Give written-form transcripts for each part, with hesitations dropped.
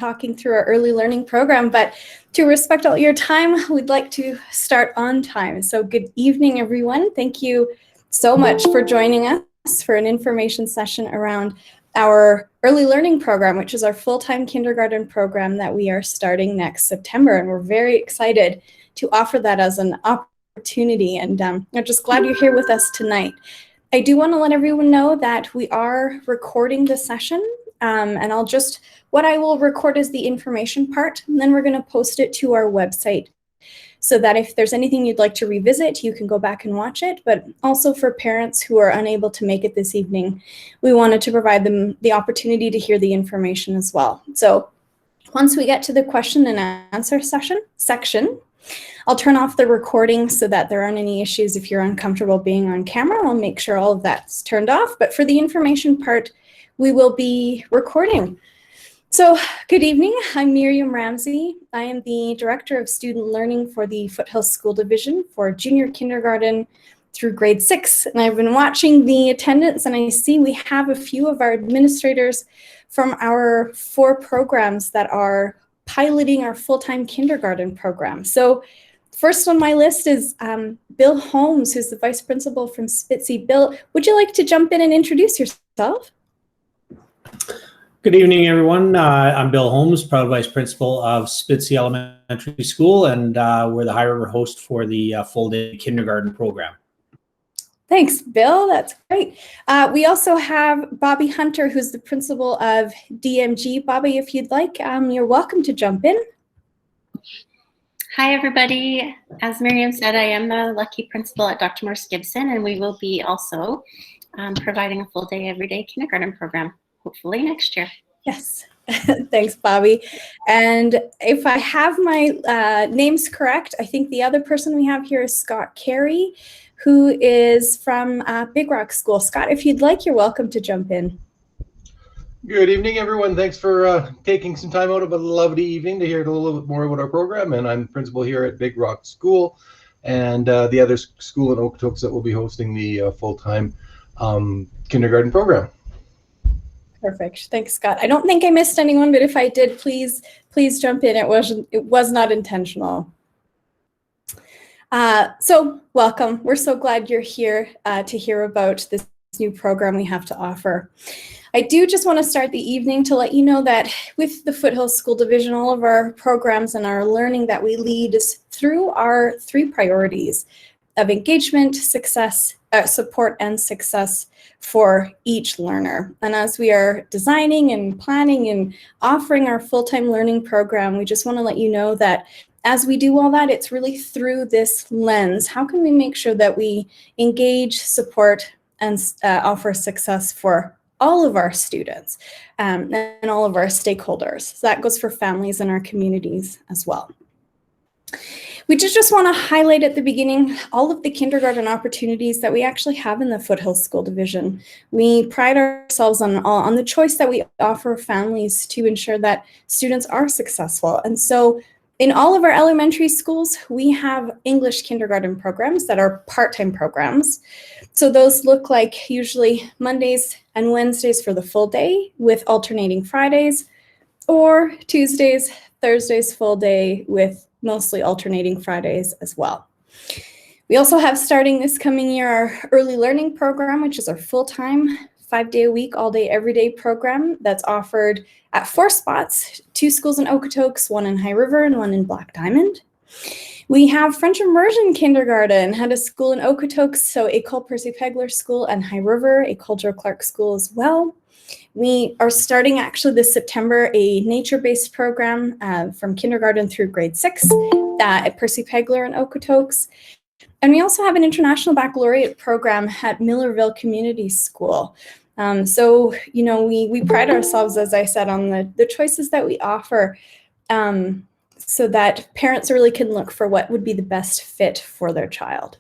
talking through our early learning program, but to respect all your time, we'd like to start on time. So good evening, everyone. Thank you so much for joining us for an information session around our early learning program, which is our full-time kindergarten program that we are starting next September. And we're very excited to offer that as an opportunity. And I'm just glad you're here with us tonight. I do want to let everyone know that we are recording the session, and what I will record is the information part, and then we're going to post it to our website so that if there's anything you'd like to revisit, you can go back and watch it. But also for parents who are unable to make it this evening, we wanted to provide them the opportunity to hear the information as well. So once we get to the question and answer section, I'll turn off the recording so that there aren't any issues if you're uncomfortable being on camera. I'll make sure all of that's turned off. But for the information part, we will be recording. So good evening, I'm Miriam Ramsey. I am the Director of Student Learning for the Foothills School Division for junior kindergarten through grade 6. And I've been watching the attendance, and I see we have a few of our administrators from our 4 programs that are piloting our full-time kindergarten program. So first on my list is Bill Holmes, who's the Vice Principal from Spitzy. Bill, would you like to jump in and introduce yourself? Good evening, everyone. I'm Bill Holmes, proud Vice Principal of Spitzy Elementary School, and we're the High River host for the full-day kindergarten program. Thanks, Bill. That's great. We also have Bobby Hunter, who's the principal of DMG. Bobby, if you'd like, you're welcome to jump in. Hi, everybody. As Miriam said, I am the lucky principal at Dr. Morse Gibson, and we will be also providing a full-day everyday kindergarten program, hopefully next year. Yes. Thanks, Bobby. And if I have my names correct, I think the other person we have here is Scott Carey, who is from Big Rock School. Scott, if you'd like, you're welcome to jump in. Good evening, everyone. Thanks for taking some time out of a lovely evening to hear a little bit more about our program. And I'm principal here at Big Rock School, and the other school in Okotoks that will be hosting the full-time kindergarten program. Perfect. Thanks, Scott. I don't think I missed anyone, but if I did, please jump in. It was not intentional. So welcome. We're so glad you're here to hear about this new program we have to offer. I do just want to start the evening to let you know that with the Foothills School Division, all of our programs and our learning that we lead is through our 3 priorities of engagement, success, support, and success for each learner. And as we are designing and planning and offering our full-time learning program, we just want to let you know that as we do all that, it's really through this lens. How can we make sure that we engage, support, and offer success for all of our students and all of our stakeholders? So that goes for families and our communities as well. We just want to highlight at the beginning all of the kindergarten opportunities that we actually have in the Foothills School Division. We pride ourselves on the choice that we offer families to ensure that students are successful. And so in all of our elementary schools, we have English kindergarten programs that are part-time programs. So those look like usually Mondays and Wednesdays for the full day with alternating Fridays, or Tuesdays, Thursdays full day with mostly alternating Fridays as well. We also have, starting this coming year, our early learning program, which is our full-time 5-day-a-week, all-day, everyday program that's offered at 4 spots, 2 schools in Okotoks, 1 in High River and 1 in Black Diamond. We have French immersion kindergarten at a school in Okotoks, so École Percy Pegler School, and High River, École Joe Clark School as well. We are starting actually this September a nature-based program from kindergarten through grade 6 at Percy Pegler in Okotoks. And we also have an international baccalaureate program at Millerville Community School. So, you know, we pride ourselves, as I said, on the choices that we offer so that parents really can look for what would be the best fit for their child.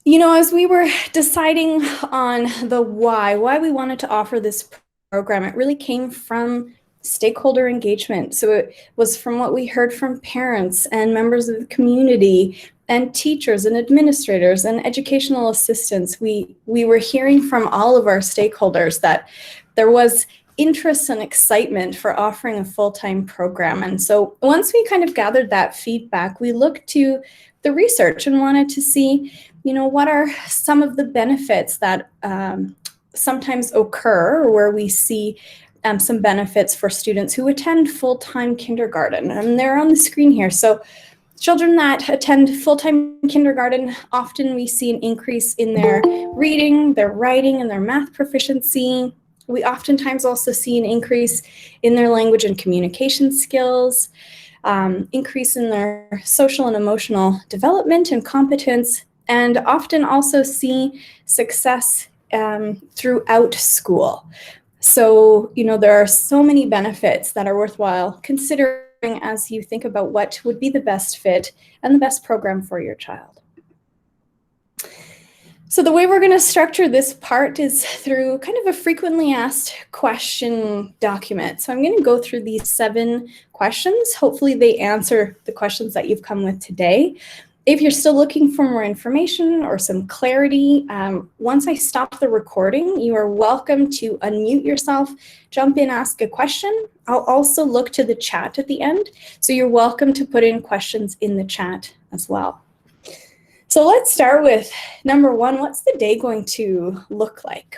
You know, as we were deciding on the why we wanted to offer this program, it really came from stakeholder engagement. So it was from what we heard from parents and members of the community and teachers and administrators and educational assistants. We were hearing from all of our stakeholders that there was interest and excitement for offering a full-time program. And so once we kind of gathered that feedback, we looked to the research and wanted to see, what are some of the benefits that sometimes occur where we see some benefits for students who attend full-time kindergarten. And they're on the screen here. So children that attend full-time kindergarten, often we see an increase in their reading, their writing, and their math proficiency. We oftentimes also see an increase in their language and communication skills, increase in their social and emotional development and competence, and often also see success throughout school. So, there are so many benefits that are worthwhile considering as you think about what would be the best fit and the best program for your child. So the way we're going to structure this part is through kind of a frequently asked question document. So I'm going to go through these 7 questions. Hopefully they answer the questions that you've come with today. If you're still looking for more information or some clarity, once I stop the recording, you are welcome to unmute yourself, jump in, ask a question. I'll also look to the chat at the end, so you're welcome to put in questions in the chat as well. So let's start with number 1, what's the day going to look like?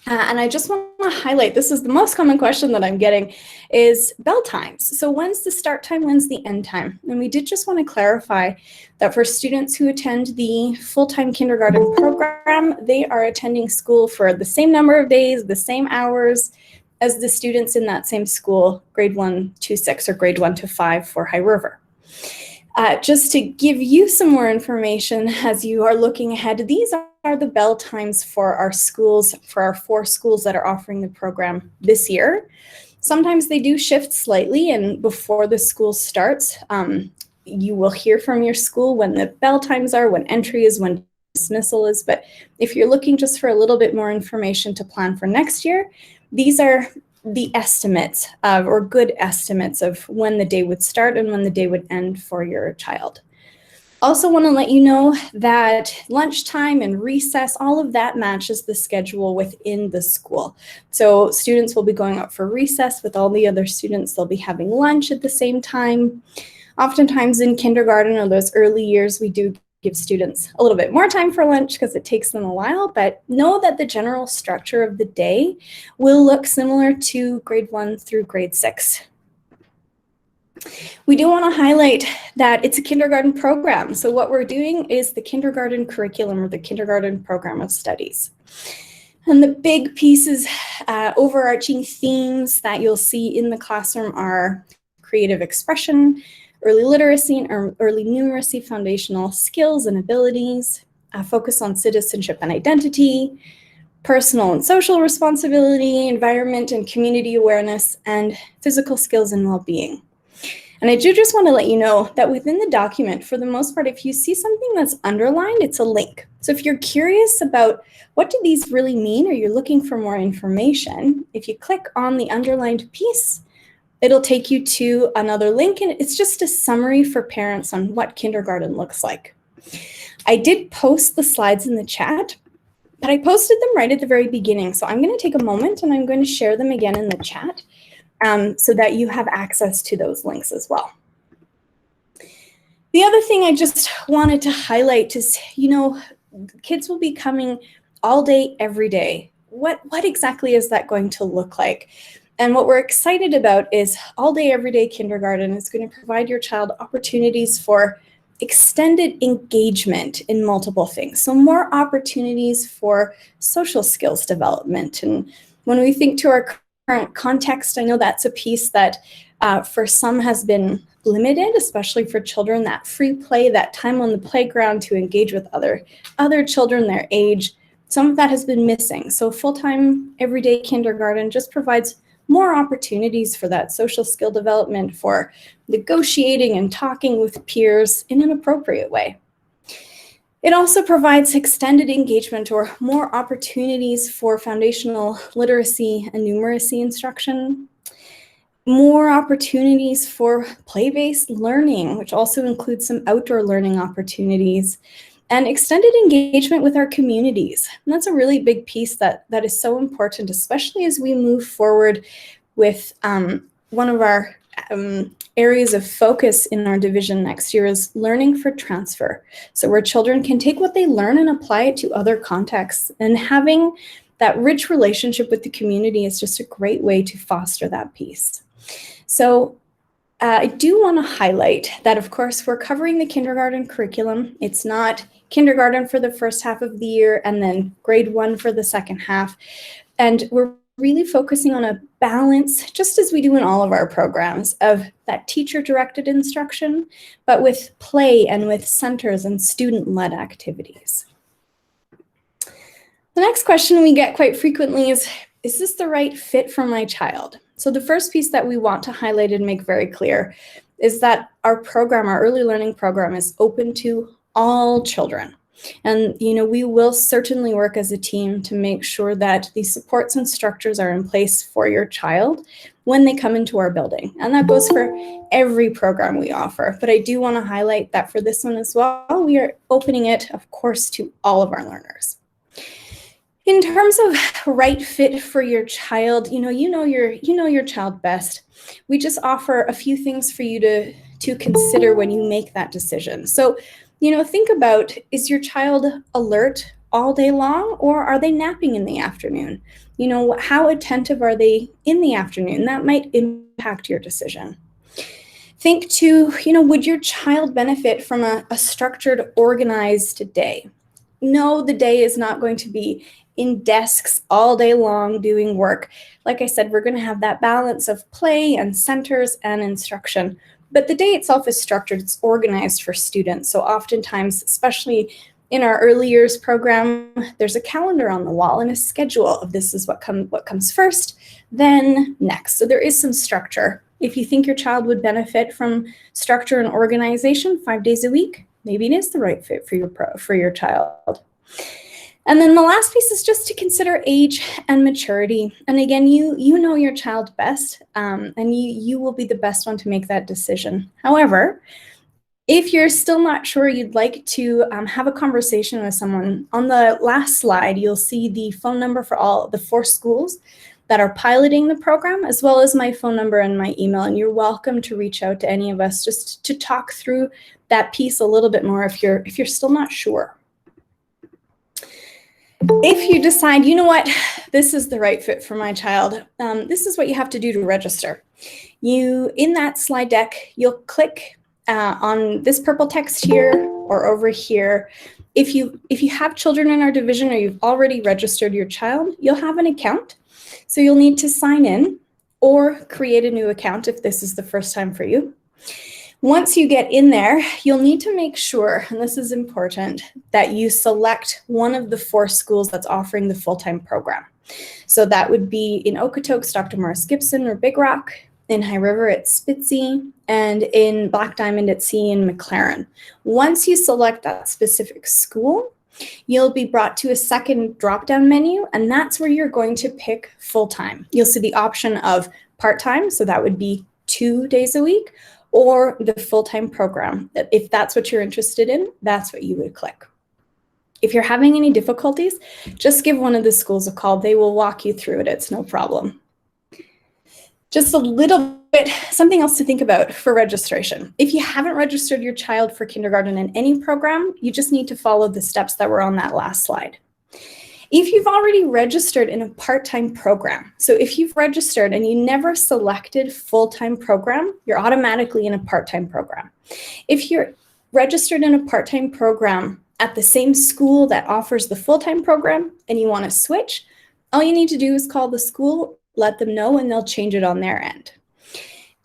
And I just want to highlight, this is the most common question that I'm getting, is bell times. So when's the start time, when's the end time? And we did just want to clarify that for students who attend the full-time kindergarten program, they are attending school for the same number of days, the same hours as the students in that same school, grade 1 to 6 or grade 1 to 5 for High River. Just to give you some more information as you are looking ahead, these are the bell times for our schools, for our 4 schools that are offering the program this year. Sometimes they do shift slightly, and before the school starts, you will hear from your school when the bell times are, when entry is, when dismissal is. But if you're looking just for a little bit more information to plan for next year, these are the estimates of, or good estimates of, when the day would start and when the day would end for your child. Also want to let you know that lunchtime and recess, all of that matches the schedule within the school. So students will be going out for recess with all the other students. They'll be having lunch at the same time. Oftentimes in kindergarten or those early years, we do give students a little bit more time for lunch because it takes them a while, but know that the general structure of the day will look similar to grade 1 through grade 6. We do want to highlight that it's a kindergarten program. So what we're doing is the kindergarten curriculum, or the kindergarten program of studies. And the big pieces, overarching themes that you'll see in the classroom are creative expression, early literacy and early numeracy, foundational skills and abilities, focus on citizenship and identity, personal and social responsibility, environment and community awareness, and physical skills and well-being. And I do just want to let you know that within the document, for the most part, if you see something that's underlined, it's a link. So if you're curious about what do these really mean, or you're looking for more information, if you click on the underlined piece, it'll take you to another link, and it's just a summary for parents on what kindergarten looks like. I did post the slides in the chat, but I posted them right at the very beginning. So I'm going to take a moment and I'm going to share them again in the chat so that you have access to those links as well. The other thing I just wanted to highlight is, kids will be coming all day, every day. What exactly is that going to look like? And what we're excited about is all day, everyday kindergarten is going to provide your child opportunities for extended engagement in multiple things. So more opportunities for social skills development. And when we think to our current context, I know that's a piece that for some has been limited, especially for children, that free play, that time on the playground to engage with other children their age. Some of that has been missing. So full-time everyday kindergarten just provides more opportunities for that social skill development, for negotiating and talking with peers in an appropriate way. It also provides extended engagement, or more opportunities for foundational literacy and numeracy instruction, more opportunities for play-based learning, which also includes some outdoor learning opportunities, and extended engagement with our communities. And that's a really big piece that is so important, especially as we move forward with one of our areas of focus in our division next year is learning for transfer. So where children can take what they learn and apply it to other contexts, and having that rich relationship with the community is just a great way to foster that piece. So I do want to highlight that, of course, we're covering the kindergarten curriculum. It's not kindergarten for the first half of the year and then grade 1 for the second half. And we're really focusing on a balance, just as we do in all of our programs, of that teacher-directed instruction, but with play and with centers and student-led activities. The next question we get quite frequently is this the right fit for my child? So the first piece that we want to highlight and make very clear is that our program, our early learning program, is open to all children. And, we will certainly work as a team to make sure that these supports and structures are in place for your child when they come into our building. And that goes for every program we offer. But I do want to highlight that for this one as well, we are opening it, of course, to all of our learners. In terms of right fit for your child, you know your child best. We just offer a few things for you to consider when you make that decision. So, think about, is your child alert all day long, or are they napping in the afternoon? How attentive are they in the afternoon? That might impact your decision. Think too, would your child benefit from a structured, organized day? No, the day is not going to be in desks all day long doing work. Like I said, we're going to have that balance of play and centers and instruction. But the day itself is structured, it's organized for students. So oftentimes, especially in our early years program, there's a calendar on the wall and a schedule of this is what comes first, then next. So there is some structure. If you think your child would benefit from structure and organization 5 days a week, maybe it is the right fit for your child. And then the last piece is just to consider age and maturity. And again, you know your child best, and you will be the best one to make that decision. However, if you're still not sure, you'd like to have a conversation with someone, on the last slide, you'll see the phone number for all the 4 schools that are piloting the program, as well as my phone number and my email. And you're welcome to reach out to any of us just to talk through that piece a little bit more if you're still not sure. If you decide, this is the right fit for my child, this is what you have to do to register. In that slide deck, you'll click on this purple text here or over here. If you have children in our division or you've already registered your child, you'll have an account. So you'll need to sign in or create a new account if this is the first time for you. Once you get in there, you'll need to make sure, and this is important, that you select one of the 4 schools that's offering the full-time program. So that would be in Okotoks, Dr. Morris Gibson or Big Rock, in High River at Spitzy, and in Black Diamond at Sea in McLaren. Once you select that specific school, you'll be brought to a second drop-down menu, and that's where you're going to pick full-time. You'll see the option of part-time, so that would be 2 days a week, or the full-time program. If that's what you're interested in, that's what you would click. If you're having any difficulties, just give one of the schools a call. They will walk you through it. It's no problem. Just a little bit, something else to think about for registration. If you haven't registered your child for kindergarten in any program, you just need to follow the steps that were on that last slide. If you've already registered in a part-time program, so if you've registered and you never selected full-time program, you're automatically in a part-time program. If you're registered in a part-time program at the same school that offers the full-time program and you want to switch, all you need to do is call the school, let them know, and they'll change it on their end.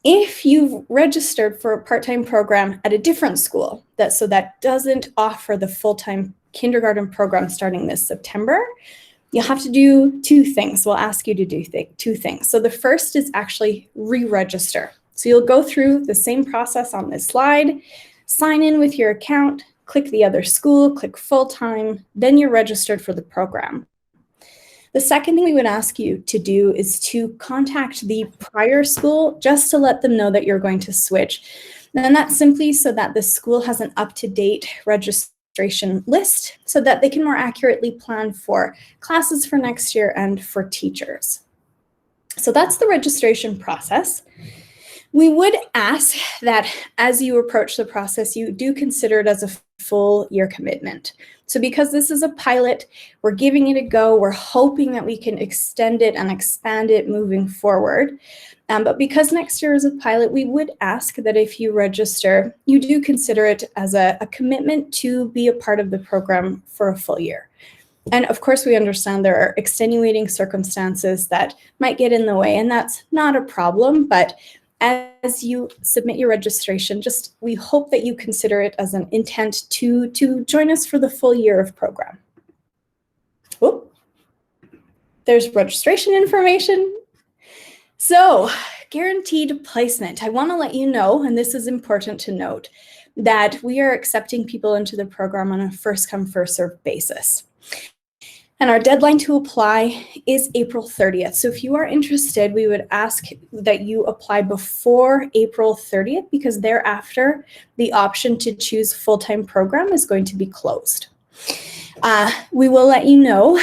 If you've registered for a part-time program at a different school that doesn't offer the full-time kindergarten program starting this September, you'll have to do 2 things. We'll ask you to do 2 things. So the first is actually re-register. So you'll go through the same process on this slide, sign in with your account, click the other school, click full-time, then you're registered for the program. The second thing we would ask you to do is to contact the prior school just to let them know that you're going to switch. And that's simply so that the school has an up-to-date registration registration list so that they can more accurately plan for classes for next year and for teachers. So that's the registration process. We would ask that as you approach the process, you do consider it as a full year commitment. So because this is a pilot, we're giving it a go. We're hoping that we can extend it and expand it moving forward. But because next year is a pilot, we would ask that if you register, you do consider it as a commitment to be a part of the program for a full year. And of course, we understand there are extenuating circumstances that might get in the way, and that's not a problem. But as you submit your registration, we hope that you consider it as an intent to join us for the full year of program. Oh, there's registration information. So, guaranteed placement. I want to let you know, and this is important to note, that we are accepting people into the program on a first come, first served basis. And our deadline to apply is April 30th. So if you are interested, we would ask that you apply before April 30th, because thereafter, the option to choose full-time program is going to be closed. We will let you know,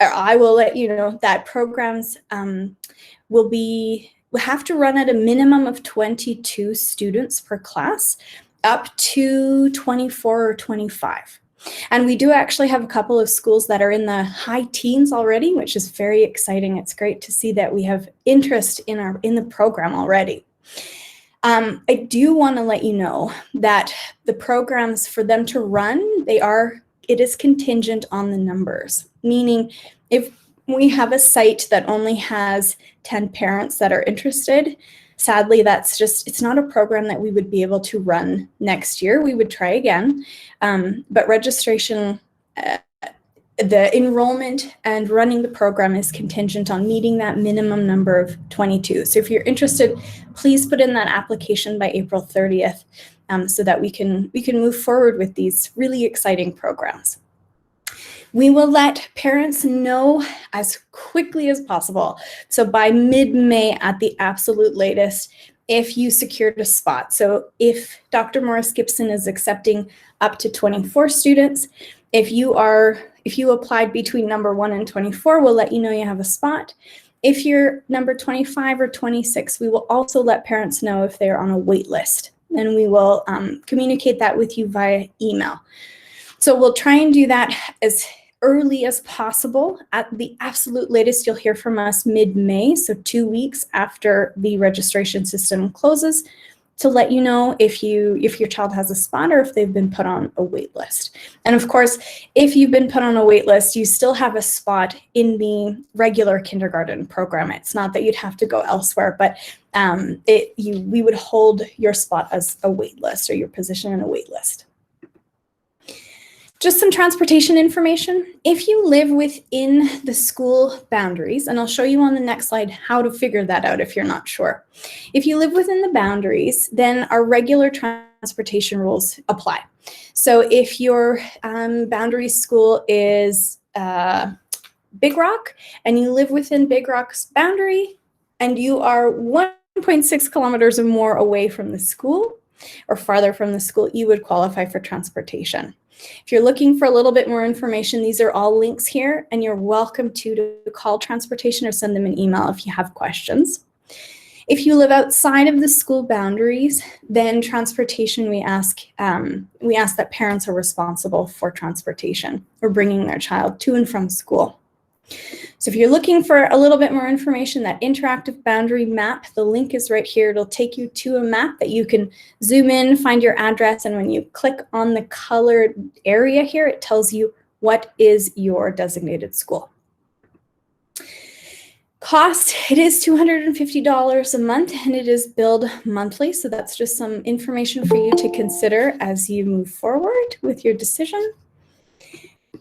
or I will let you know, that programs will have to run at a minimum of 22 students per class, up to 24 or 25. And we do actually have a couple of schools that are in the high teens already, which is very exciting. It's great to see that we have interest in the program already. I do want to let you know that the programs, for them to run, it is contingent on the numbers. Meaning, if we have a site that only has 10 parents that are interested, sadly, it's not a program that we would be able to run next year. We would try again, but registration, the enrollment and running the program is contingent on meeting that minimum number of 22. So if you're interested, please put in that application by April 30th so that we can move forward with these really exciting programs. We will let parents know as quickly as possible. So by mid-May at the absolute latest, if you secured a spot. So if Dr. Morris Gibson is accepting up to 24 students, if you applied between number 1 and 24, we'll let you know you have a spot. If you're number 25 or 26, we will also let parents know if they're on a wait list, and we will communicate that with you via email. So we'll try and do that as early as possible. At the absolute latest, you'll hear from us mid-May, so 2 weeks after the registration system closes, to let you know if your child has a spot or if they've been put on a wait list. And of course, if you've been put on a wait list, you still have a spot in the regular kindergarten program. It's not that you'd have to go elsewhere, but we would hold your spot as a wait list, or your position in a wait list. Just some transportation information. If you live within the school boundaries, and I'll show you on the next slide how to figure that out if you're not sure. If you live within the boundaries, then our regular transportation rules apply. So if your boundary school is Big Rock, and you live within Big Rock's boundary, and you are 1.6 kilometers or more away from the school, or farther from the school, you would qualify for transportation. If you're looking for a little bit more information, these are all links here, and you're welcome to call transportation or send them an email if you have questions. If you live outside of the school boundaries, then transportation, we ask that parents are responsible for transportation or bringing their child to and from school. So if you're looking for a little bit more information, that interactive boundary map, the link is right here. It'll take you to a map that you can zoom in, find your address, and when you click on the colored area here, it tells you what is your designated school. Cost, it is $250 a month, and it is billed monthly. So that's just some information for you to consider as you move forward with your decision.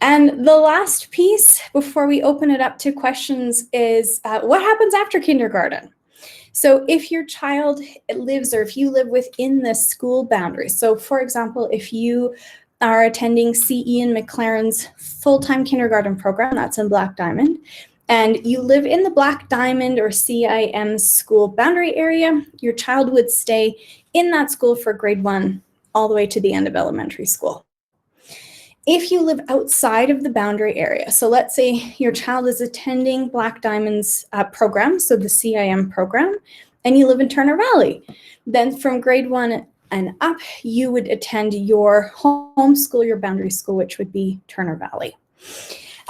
And the last piece before we open it up to questions is what happens after kindergarten? So if your child lives, or if you live within the school boundaries, so for example, if you are attending C. Ian McLaren's full-time kindergarten program, that's in Black Diamond, and you live in the Black Diamond or CIM school boundary area, your child would stay in that school for grade 1 all the way to the end of elementary school. If you live outside of the boundary area, so let's say your child is attending Black Diamond's program, so the CIM program, and you live in Turner Valley, then from grade 1 and up, you would attend your home school, your boundary school, which would be Turner Valley.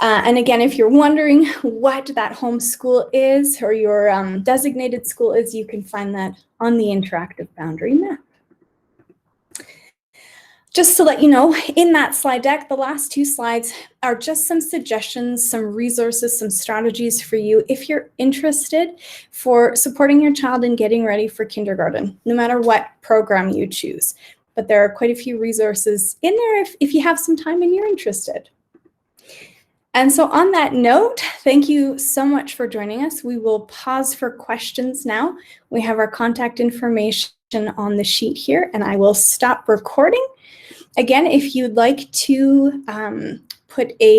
And again, if you're wondering what that home school is or your designated school is, you can find that on the interactive boundary map. Just to let you know, in that slide deck, the last 2 slides are just some suggestions, some resources, some strategies for you if you're interested for supporting your child in getting ready for kindergarten, no matter what program you choose. But there are quite a few resources in there if you have some time and you're interested. And so on that note, thank you so much for joining us. We will pause for questions now. We have our contact information on the sheet here, and I will stop recording. Again, if you'd like to put a